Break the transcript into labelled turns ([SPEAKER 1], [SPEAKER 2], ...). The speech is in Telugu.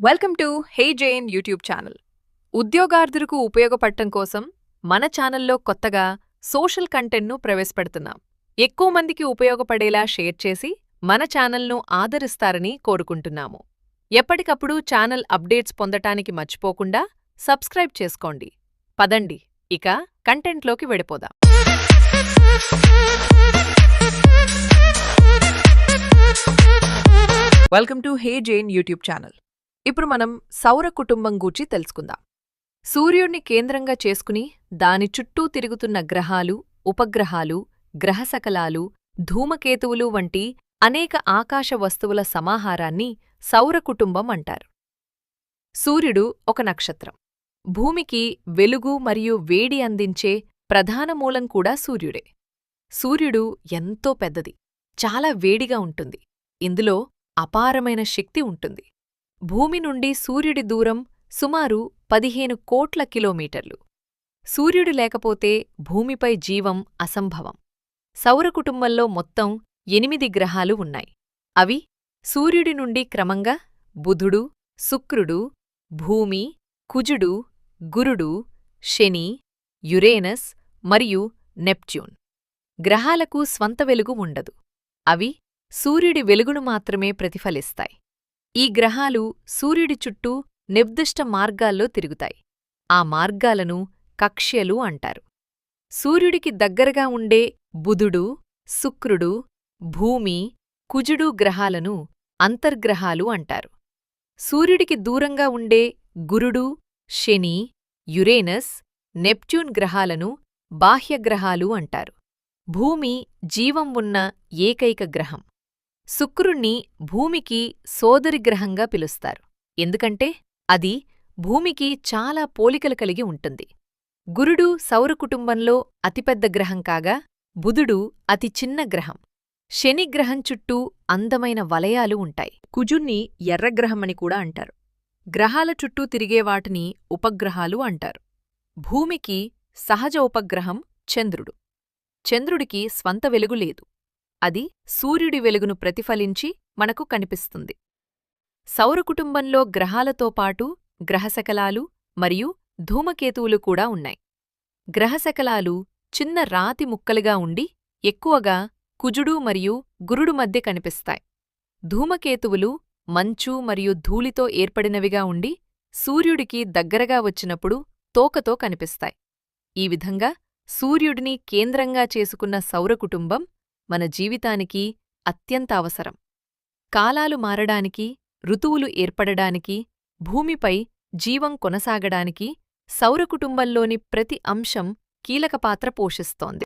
[SPEAKER 1] Welcome to hey Jain YouTube channel. ఉద్యోగార్థులకు ఉపయోగపడటం కోసం మన ఛానల్లో కొత్తగా సోషల్ కంటెంట్ను ప్రవేశపెడుతున్నాం. ఎక్కువ మందికి ఉపయోగపడేలా షేర్ చేసి మన ఛానల్ను ఆదరిస్తారని కోరుకుంటున్నాము. ఎప్పటికప్పుడు ఛానల్ అప్డేట్స్ పొందటానికి మర్చిపోకుండా సబ్స్క్రైబ్ చేసుకోండి. పదండి, ఇక కంటెంట్లోకి వెళ్ళిపోదాం. Welcome to hey Jain YouTube channel. ఇప్పుడు మనం సౌర కుటుంబం గూర్చి తెలుసుకుందాం. సూర్యుడిని కేంద్రంగా చేసుకుని దాని చుట్టూ తిరుగుతున్న గ్రహాలు, ఉపగ్రహాలు, గ్రహశకలాలు, ధూమకేతువులు వంటి అనేక ఆకాశ వస్తువుల సమాహారాన్ని సౌర కుటుంబం అంటారు. సూర్యుడు ఒక నక్షత్రం. భూమికి వెలుగు మరియు వేడి అందించే ప్రధాన మూలం కూడా సూర్యుడే. సూర్యుడు ఎంతో పెద్దది, చాలా వేడిగా ఉంటుంది. ఇందులో అపారమైన శక్తి ఉంటుంది. భూమి నుండి సూర్యుడి దూరం సుమారు 15 కోట్ల కిలోమీటర్లు. సూర్యుడు లేకపోతే భూమిపై జీవం అసంభవం. సౌరకుటుంబంలో మొత్తం 8 గ్రహాలు ఉన్నాయి. అవి సూర్యుడి నుండి క్రమంగా బుధుడు, శుక్రుడు, భూమి, కుజుడు, గురుడు, శని, యురేనస్ మరియు నెప్ట్యూన్. గ్రహాలకు స్వంత వెలుగు ఉండదు. అవి సూర్యుడి వెలుగును మాత్రమే ప్రతిఫలిస్తాయి. ఈ గ్రహాలు సూర్యుడి చుట్టూ నిర్దిష్ట మార్గాల్లో తిరుగుతాయి. ఆ మార్గాలను కక్ష్యలు అంటారు. సూర్యుడికి దగ్గరగా ఉండే బుధుడు, శుక్రుడు, భూమి, కుజుడు గ్రహాలను అంతర్గ్రహాలు అంటారు. సూర్యుడికి దూరంగా ఉండే గురుడు, శని, యురేనస్, నెప్ట్యూన్ గ్రహాలను బాహ్యగ్రహాలు అంటారు. భూమి జీవం ఉన్న ఏకైక గ్రహం. శుక్రుణ్ణి భూమికి సోదరి గ్రహంగా పిలుస్తారు, ఎందుకంటే అది భూమికి చాలా పోలికలు కలిగి ఉంటుంది. గురుడు సౌరకుటుంబంలో అతిపెద్ద గ్రహం కాగా బుధుడు అతి చిన్న గ్రహం. శని గ్రహం చుట్టూ అందమైన వలయాలు ఉంటాయి. కుజుణ్ణి ఎర్రగ్రహమని కూడా అంటారు. గ్రహాల చుట్టూ తిరిగేవాటిని ఉపగ్రహాలు అంటారు. భూమికి సహజ ఉపగ్రహం చంద్రుడు. చంద్రుడికి స్వంత వెలుగు లేదు. అది సూర్యుడి వెలుగును ప్రతిఫలించి మనకు కనిపిస్తుంది. సౌరకుటుంబంలో గ్రహాలతో పాటు గ్రహశకలాలు మరియు ధూమకేతువులు కూడా ఉన్నాయి. గ్రహశకలాలు చిన్న రాతి ముక్కలుగా ఉండి ఎక్కువగా కుజుడు మరియు గురుడు మధ్య కనిపిస్తాయి. ధూమకేతువులు మంచు మరియు ధూళితో ఏర్పడినవిగా ఉండి సూర్యుడికి దగ్గరగా వచ్చినప్పుడు తోకతో కనిపిస్తాయి. ఈ విధంగా సూర్యుడిని కేంద్రంగా చేసుకున్న సౌరకుటుంబం మన జీవితానికి అత్యంత అవసరం. కాలాలు మారడానికి, ఋతువులు ఏర్పడడానికి, భూమిపై జీవం కొనసాగడానికి సౌరకుటుంబంలోని ప్రతి అంశం కీలక పాత్ర పోషిస్తోంది.